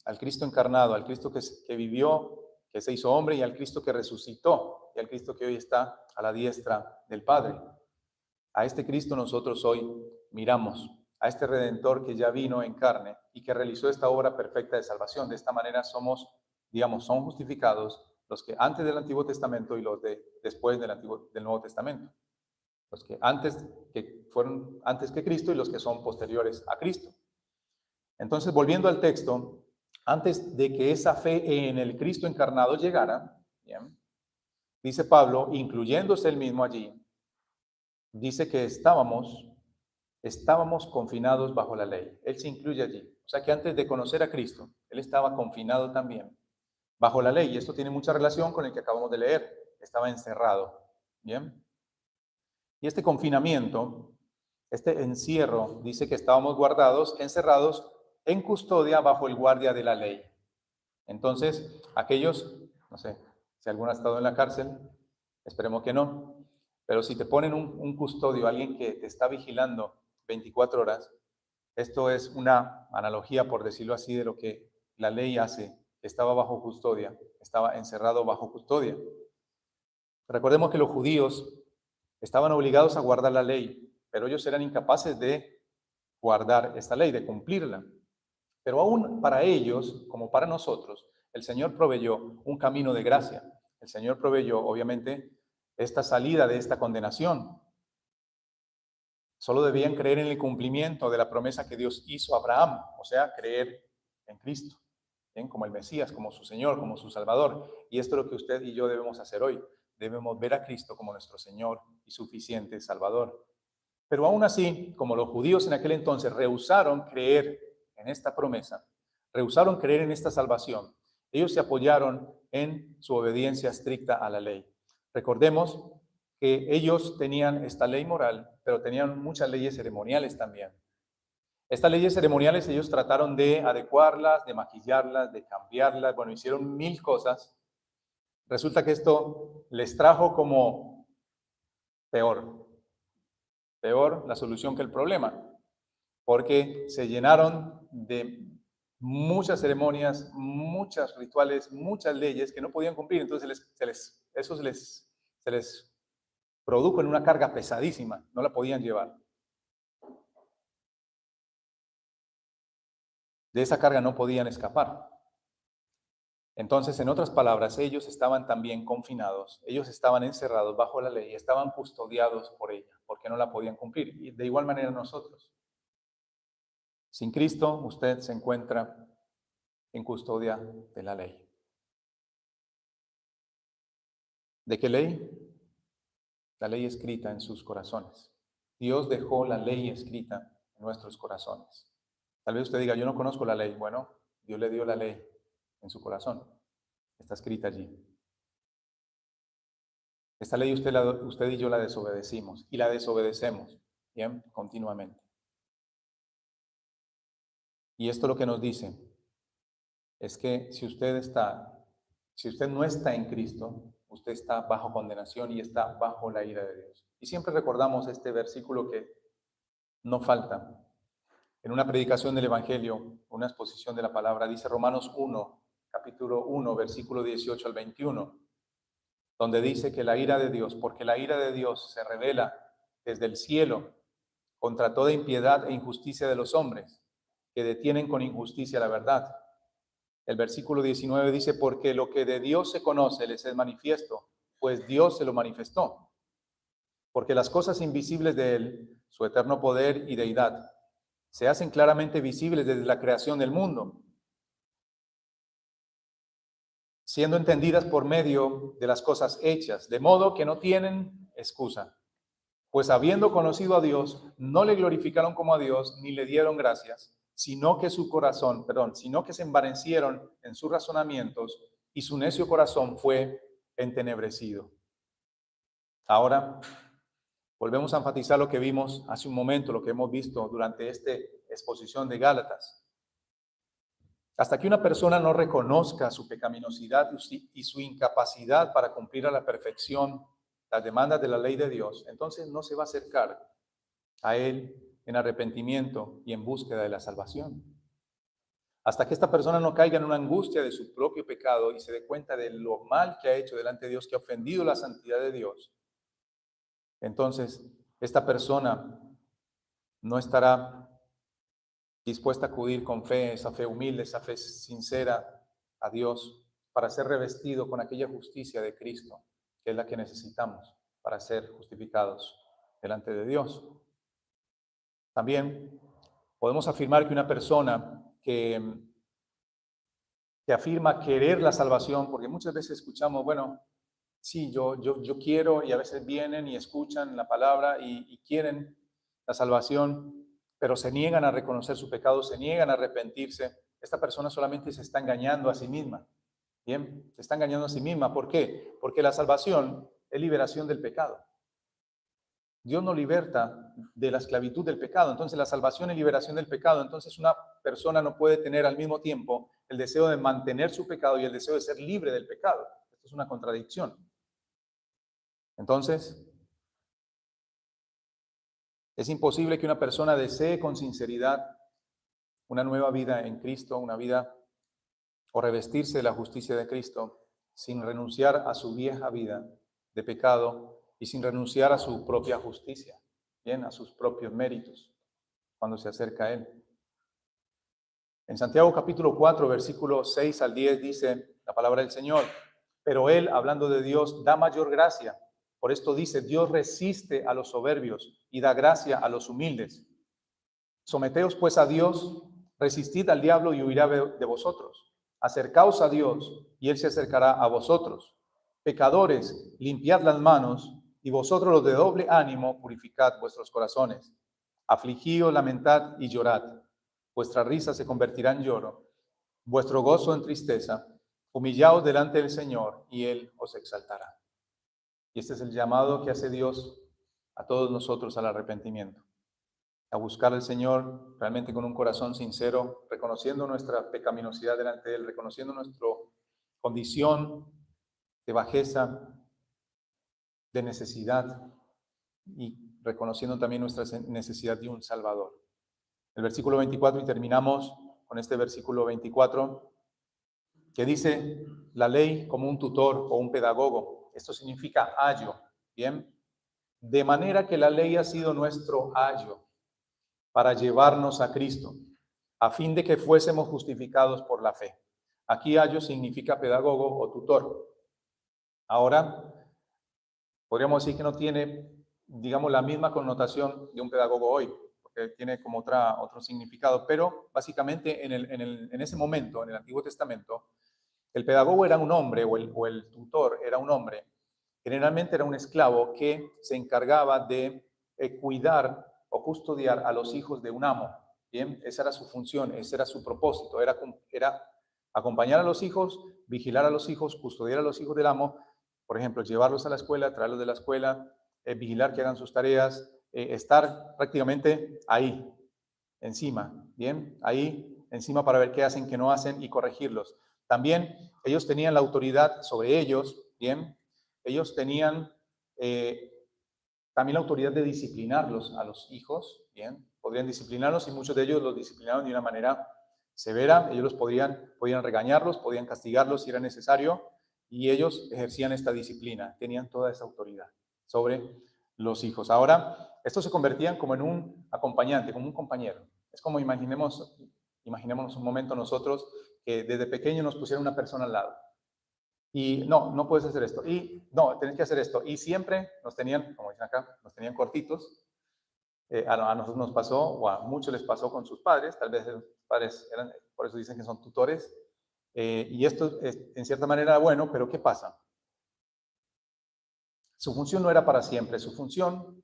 al Cristo encarnado, al Cristo que vivió, que se hizo hombre, y al Cristo que resucitó, y al Cristo que hoy está a la diestra del Padre. A este Cristo nosotros hoy miramos, a este Redentor que ya vino en carne y que realizó esta obra perfecta de salvación. De esta manera son justificados los que antes del Antiguo Testamento y los de después del Nuevo Testamento. Los que fueron antes que Cristo y los que son posteriores a Cristo. Entonces, volviendo al texto, antes de que esa fe en el Cristo encarnado llegara, ¿bien?, dice Pablo, incluyéndose él mismo allí, dice que estábamos confinados bajo la ley. Él se incluye allí. O sea que antes de conocer a Cristo, él estaba confinado también bajo la ley. Y esto tiene mucha relación con el que acabamos de leer. Estaba encerrado. ¿Bien? Y este confinamiento, este encierro, dice que estábamos guardados, encerrados en custodia bajo el guardia de la ley. Entonces, aquellos, no sé, si alguno ha estado en la cárcel, esperemos que no, pero si te ponen un custodio, alguien que te está vigilando 24 horas, esto es una analogía, por decirlo así, de lo que la ley hace. Estaba bajo custodia, estaba encerrado bajo custodia. Recordemos que los judíos estaban obligados a guardar la ley, pero ellos eran incapaces de guardar esta ley, de cumplirla. Pero aún para ellos, como para nosotros, el Señor proveyó un camino de gracia. El Señor proveyó, obviamente, esta salida de esta condenación. Solo debían creer en el cumplimiento de la promesa que Dios hizo a Abraham, o sea, creer en Cristo, ¿bien? Como el Mesías, como su Señor, como su Salvador. Y esto es lo que usted y yo debemos hacer hoy. Debemos ver a Cristo como nuestro Señor y suficiente Salvador. Pero aún así, como los judíos en aquel entonces rehusaron creer en esta promesa, rehusaron creer en esta salvación, ellos se apoyaron en su obediencia estricta a la ley. Recordemos que ellos tenían esta ley moral, pero tenían muchas leyes ceremoniales también. Estas leyes ceremoniales ellos trataron de adecuarlas, de maquillarlas, de cambiarlas, bueno, hicieron mil cosas. Resulta que esto les trajo como peor la solución que el problema, porque se llenaron de muchas ceremonias, muchos rituales, muchas leyes que no podían cumplir, entonces eso se les produjo en una carga pesadísima, no la podían llevar. De esa carga no podían escapar. Entonces, en otras palabras, ellos estaban también confinados, ellos estaban encerrados bajo la ley, estaban custodiados por ella, porque no la podían cumplir. Y de igual manera nosotros. Sin Cristo, usted se encuentra en custodia de la ley. ¿De qué ley? La ley escrita en sus corazones. Dios dejó la ley escrita en nuestros corazones. Tal vez usted diga, yo no conozco la ley. Bueno, Dios le dio la ley en su corazón. Está escrita allí. Esta ley usted y yo la desobedecimos y la desobedecemos, bien, continuamente. Y esto lo que nos dice es que si usted no está en Cristo, usted está bajo condenación y está bajo la ira de Dios. Y siempre recordamos este versículo que no falta. En una predicación del Evangelio, una exposición de la palabra, dice Romanos 1, capítulo 1, versículo 18 al 21, donde dice que la ira de Dios, porque la ira de Dios se revela desde el cielo contra toda impiedad e injusticia de los hombres, que detienen con injusticia la verdad. El versículo 19 dice, porque lo que de Dios se conoce les es manifiesto, pues Dios se lo manifestó. Porque las cosas invisibles de Él, su eterno poder y deidad, se hacen claramente visibles desde la creación del mundo, siendo entendidas por medio de las cosas hechas, de modo que no tienen excusa. Pues habiendo conocido a Dios, no le glorificaron como a Dios, ni le dieron gracias, sino que se envanecieron en sus razonamientos, y su necio corazón fue entenebrecido. Ahora, volvemos a enfatizar lo que vimos hace un momento, lo que hemos visto durante esta exposición de Gálatas. Hasta que una persona no reconozca su pecaminosidad y su incapacidad para cumplir a la perfección las demandas de la ley de Dios, entonces no se va a acercar a Él en arrepentimiento y en búsqueda de la salvación. Hasta que esta persona no caiga en una angustia de su propio pecado y se dé cuenta de lo mal que ha hecho delante de Dios, que ha ofendido la santidad de Dios, entonces esta persona no estará dispuesta a acudir con fe, esa fe humilde, esa fe sincera a Dios, para ser revestido con aquella justicia de Cristo, que es la que necesitamos para ser justificados delante de Dios. También podemos afirmar que una persona que afirma querer la salvación, porque muchas veces escuchamos, bueno, sí, yo quiero, y a veces vienen y escuchan la palabra y quieren la salvación, pero se niegan a reconocer su pecado, se niegan a arrepentirse. Esta persona solamente se está engañando a sí misma. Bien, se está engañando a sí misma. ¿Por qué? Porque la salvación es liberación del pecado. Dios nos liberta de la esclavitud del pecado. Entonces la salvación es liberación del pecado. Entonces una persona no puede tener al mismo tiempo el deseo de mantener su pecado y el deseo de ser libre del pecado. Esto es una contradicción. Entonces, es imposible que una persona desee con sinceridad una nueva vida en Cristo, una vida o revestirse de la justicia de Cristo sin renunciar a su vieja vida de pecado y sin renunciar a su propia justicia, bien, a sus propios méritos cuando se acerca a Él. En Santiago capítulo 4, versículos 6 al 10 dice la palabra del Señor, pero Él, hablando de Dios, da mayor gracia. Por esto dice, Dios resiste a los soberbios y da gracia a los humildes. Someteos pues a Dios, resistid al diablo y huirá de vosotros. Acercaos a Dios y Él se acercará a vosotros. Pecadores, limpiad las manos, y vosotros los de doble ánimo, purificad vuestros corazones. Afligíos, lamentad y llorad. Vuestra risa se convertirá en lloro, vuestro gozo en tristeza. Humillaos delante del Señor y Él os exaltará. Y este es el llamado que hace Dios a todos nosotros al arrepentimiento, a buscar al Señor realmente con un corazón sincero, reconociendo nuestra pecaminosidad delante de Él, reconociendo nuestra condición de bajeza, de necesidad, y reconociendo también nuestra necesidad de un Salvador. El versículo 24, y terminamos con este versículo 24, que dice la ley como un tutor o un pedagogo. Esto significa ayo, ¿bien? De manera que la ley ha sido nuestro ayo para llevarnos a Cristo, a fin de que fuésemos justificados por la fe. Aquí ayo significa pedagogo o tutor. Ahora, podríamos decir que no tiene, digamos, la misma connotación de un pedagogo hoy, porque tiene como otro significado, pero básicamente en ese momento, en el Antiguo Testamento, el pedagogo era un hombre, o el tutor era un hombre, generalmente era un esclavo que se encargaba de cuidar o custodiar a los hijos de un amo. Bien, esa era su función, ese era su propósito, era acompañar a los hijos, vigilar a los hijos, custodiar a los hijos del amo, por ejemplo, llevarlos a la escuela, traerlos de la escuela, vigilar que hagan sus tareas, estar prácticamente ahí, encima, bien, ahí encima para ver qué hacen, qué no hacen y corregirlos. También ellos tenían la autoridad sobre ellos, bien, ellos tenían también la autoridad de disciplinarlos a los hijos, bien, podrían disciplinarlos y muchos de ellos los disciplinaron de una manera severa, ellos podían regañarlos, podían castigarlos si era necesario, y ellos ejercían esta disciplina, tenían toda esa autoridad sobre los hijos. Ahora, estos se convertían como en un acompañante, como un compañero. Es como imaginémonos un momento nosotros que desde pequeño nos pusiera una persona al lado. Y no puedes hacer esto. Y no, tenés que hacer esto. Y siempre nos tenían, como dicen acá, nos tenían cortitos. A nosotros nos pasó, o a muchos les pasó con sus padres. Tal vez los padres eran, por eso dicen que son tutores. Y esto es, en cierta manera, bueno, pero ¿qué pasa? Su función no era para siempre. Su función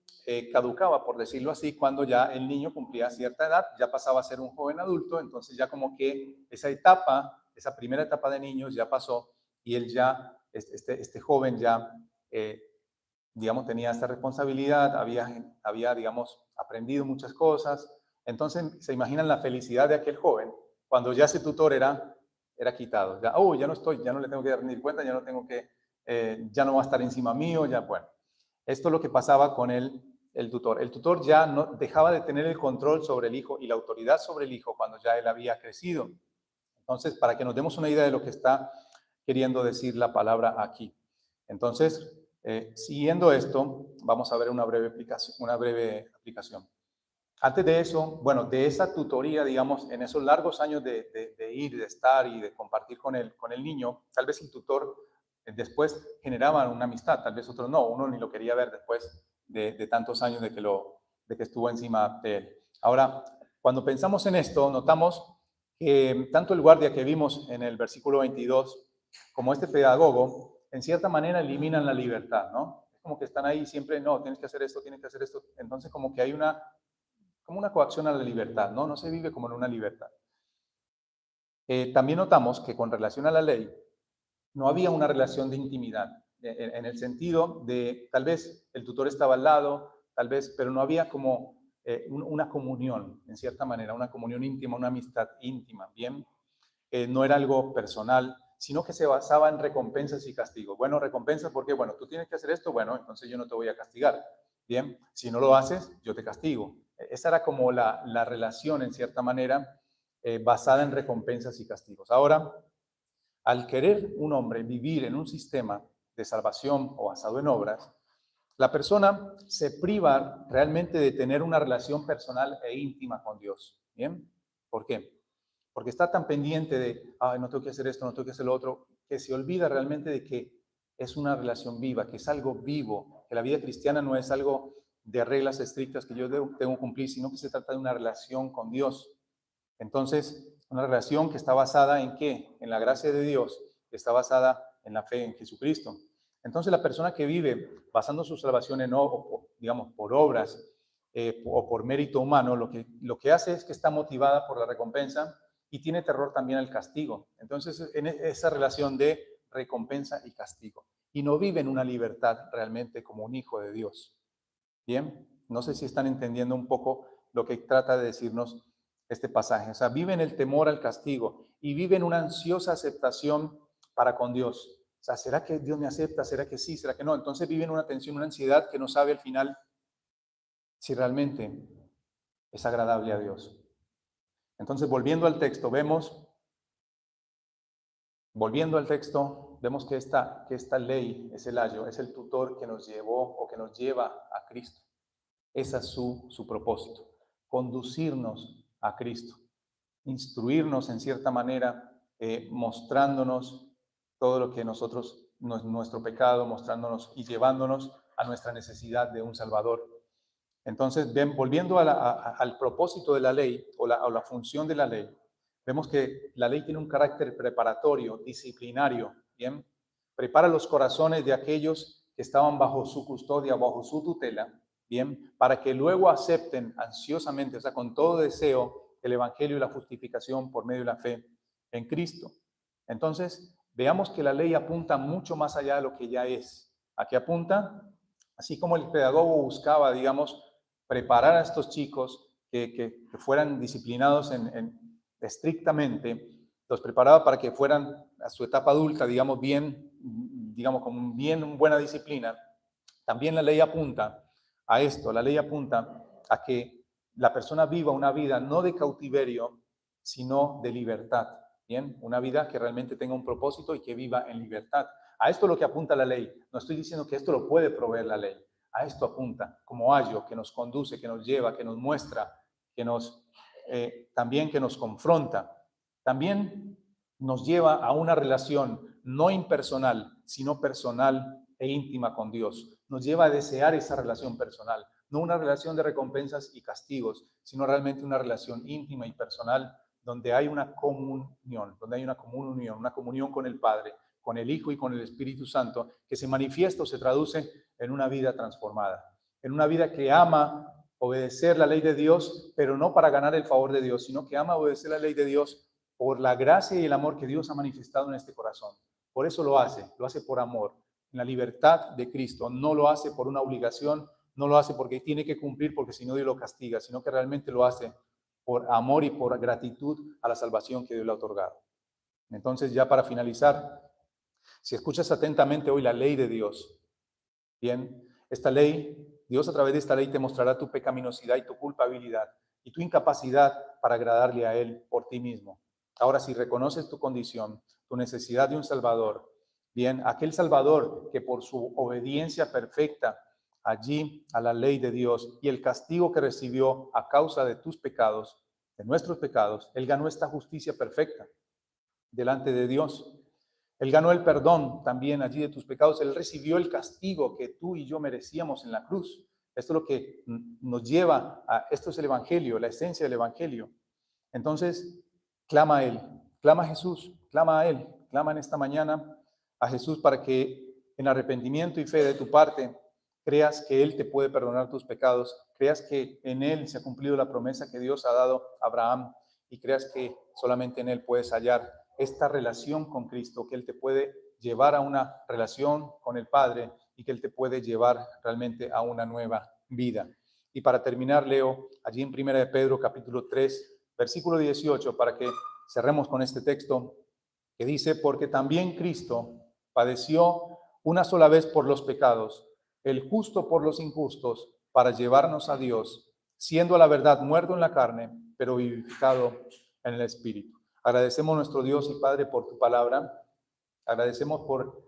caducaba, por decirlo así, cuando ya el niño cumplía cierta edad, ya pasaba a ser un joven adulto. Entonces ya como que esa etapa, esa primera etapa de niños ya pasó, y él ya, este joven ya, digamos, tenía esta responsabilidad, había, digamos, aprendido muchas cosas. Entonces se imaginan la felicidad de aquel joven cuando ya ese tutor era quitado. Ya, ya no estoy, ya no le tengo que rendir cuenta, ya no tengo que, ya no va a estar encima mío, ya, bueno. Esto es lo que pasaba con el tutor. El tutor ya no dejaba de tener el control sobre el hijo y la autoridad sobre el hijo cuando ya él había crecido. Entonces, para que nos demos una idea de lo que está queriendo decir la palabra aquí. Entonces, siguiendo esto, vamos a ver una breve aplicación. Antes de eso, bueno, de esa tutoría, digamos, en esos largos años de ir, de estar y de compartir con el niño, tal vez el tutor después generaba una amistad, tal vez otros no, uno ni lo quería ver después de tantos años de que estuvo encima de él. Ahora, cuando pensamos en esto, notamos que tanto el guardia que vimos en el versículo 22 como este pedagogo en cierta manera eliminan la libertad, ¿no? Es como que están ahí siempre, no, tienes que hacer esto, tienes que hacer esto. Entonces como que hay como una coacción a la libertad, ¿no? No se vive como en una libertad. También notamos que con relación a la ley, no había una relación de intimidad, en el sentido de tal vez el tutor estaba al lado, tal vez, pero no había como una comunión, en cierta manera, una comunión íntima, una amistad íntima, ¿bien? No era algo personal, sino que se basaba en recompensas y castigos. Bueno, recompensas porque, bueno, tú tienes que hacer esto, bueno, entonces yo no te voy a castigar, ¿bien? Si no lo haces, yo te castigo. Esa era como la relación, en cierta manera, basada en recompensas y castigos. Ahora, al querer un hombre vivir en un sistema de salvación o basado en obras, la persona se priva realmente de tener una relación personal e íntima con Dios. ¿Bien? ¿Por qué? Porque está tan pendiente de, ay, no tengo que hacer esto, no tengo que hacer lo otro, que se olvida realmente de que es una relación viva, que es algo vivo, que la vida cristiana no es algo de reglas estrictas que yo tengo que cumplir, sino que se trata de una relación con Dios. Entonces, una relación que está basada en ¿qué? En la gracia de Dios, que está basada en la fe en Jesucristo. Entonces, la persona que vive basando su salvación en, digamos, por obras o por mérito humano, lo que hace es que está motivada por la recompensa y tiene terror también al castigo. Entonces, en esa relación de recompensa y castigo. Y no vive en una libertad realmente como un hijo de Dios. Bien, no sé si están entendiendo un poco lo que trata de decirnos este pasaje. O sea, viven el temor al castigo y viven una ansiosa aceptación para con Dios. O sea, ¿será que Dios me acepta? ¿Será que sí? ¿Será que no? Entonces viven una tensión, una ansiedad que no sabe al final si realmente es agradable a Dios. Entonces, volviendo al texto, vemos que esta ley es el ayo, es el tutor que nos llevó o que nos lleva a Cristo. Ese es su propósito, conducirnos a Cristo, instruirnos en cierta manera, mostrándonos todo lo que nosotros, nuestro pecado, mostrándonos y llevándonos a nuestra necesidad de un Salvador. Entonces, volviendo al propósito de la ley o la función de la ley, vemos que la ley tiene un carácter preparatorio, disciplinario, ¿bien? Prepara los corazones de aquellos que estaban bajo su custodia, bajo su tutela, ¿bien? Para que luego acepten ansiosamente, o sea, con todo deseo, el Evangelio y la justificación por medio de la fe en Cristo. Entonces, veamos que la ley apunta mucho más allá de lo que ya es. ¿A qué apunta? Así como el pedagogo buscaba, digamos, preparar a estos chicos que fueran disciplinados estrictamente, los preparaba para que fueran a su etapa adulta, digamos, bien, digamos, con bien buena disciplina. También la ley apunta a esto, la ley apunta a que la persona viva una vida no de cautiverio, sino de libertad, ¿bien? Una vida que realmente tenga un propósito y que viva en libertad. A esto es lo que apunta la ley. No estoy diciendo que esto lo puede proveer la ley. A esto apunta, como ayo, que nos conduce, que nos lleva, que nos muestra, que también que nos confronta. También nos lleva a una relación no impersonal, sino personal e íntima con Dios. Nos lleva a desear esa relación personal, no una relación de recompensas y castigos, sino realmente una relación íntima y personal donde hay una comunión, una comunión con el Padre, con el Hijo y con el Espíritu Santo, que se manifiesta o se traduce en una vida transformada, en una vida que ama obedecer la ley de Dios, pero no para ganar el favor de Dios, sino que ama obedecer la ley de Dios por la gracia y el amor que Dios ha manifestado en este corazón. Por eso lo hace por amor, en la libertad de Cristo. No lo hace por una obligación, no lo hace porque tiene que cumplir, porque si no Dios lo castiga, sino que realmente lo hace por amor y por gratitud a la salvación que Dios le ha otorgado. Entonces, ya para finalizar, si escuchas atentamente hoy la ley de Dios, bien, esta ley, Dios a través de esta ley te mostrará tu pecaminosidad y tu culpabilidad y tu incapacidad para agradarle a Él por ti mismo. Ahora, si reconoces tu condición, tu necesidad de un Salvador, bien, aquel Salvador que por su obediencia perfecta allí a la ley de Dios y el castigo que recibió a causa de tus pecados, de nuestros pecados, Él ganó esta justicia perfecta delante de Dios. Él ganó el perdón también allí de tus pecados. Él recibió el castigo que tú y yo merecíamos en la cruz. Esto es lo que nos lleva esto es el Evangelio, la esencia del Evangelio. Entonces, clama a Él, clama a Jesús, clama a Él, clama en esta mañana a Jesús para que en arrepentimiento y fe de tu parte creas que Él te puede perdonar tus pecados, creas que en Él se ha cumplido la promesa que Dios ha dado a Abraham y creas que solamente en Él puedes hallar esta relación con Cristo, que Él te puede llevar a una relación con el Padre y que Él te puede llevar realmente a una nueva vida. Y para terminar, leo allí en 1 de Pedro capítulo 3, versículo 18, para que cerremos con este texto que dice, porque también Cristo padeció una sola vez por los pecados, el justo por los injustos, para llevarnos a Dios, siendo a la verdad muerto en la carne, pero vivificado en el Espíritu. Agradecemos a nuestro Dios y Padre por tu palabra. Agradecemos por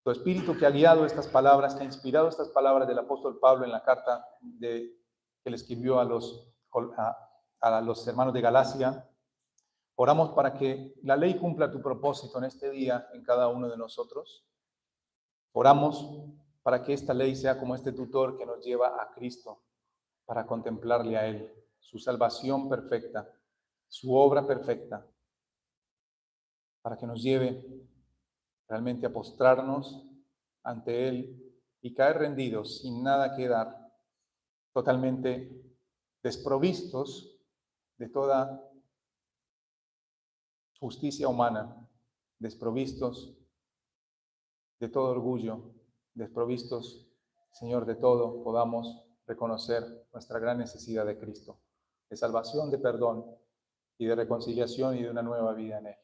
tu Espíritu que ha guiado estas palabras, que ha inspirado estas palabras del apóstol Pablo en la carta que le escribió a los hermanos de Galacia. Oramos para que la ley cumpla tu propósito en este día en cada uno de nosotros. Oramos para que esta ley sea como este tutor que nos lleva a Cristo, para contemplarle a Él, su salvación perfecta, su obra perfecta, para que nos lleve realmente a postrarnos ante Él y caer rendidos sin nada que dar, totalmente desprovistos de toda justicia humana, desprovistos de todo orgullo, desprovistos, Señor, de todo, podamos reconocer nuestra gran necesidad de Cristo, de salvación, de perdón y de reconciliación y de una nueva vida en Él.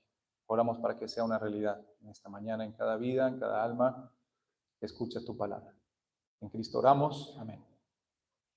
Oramos para que sea una realidad en esta mañana, en cada vida, en cada alma que escucha tu palabra. En Cristo oramos. Amén.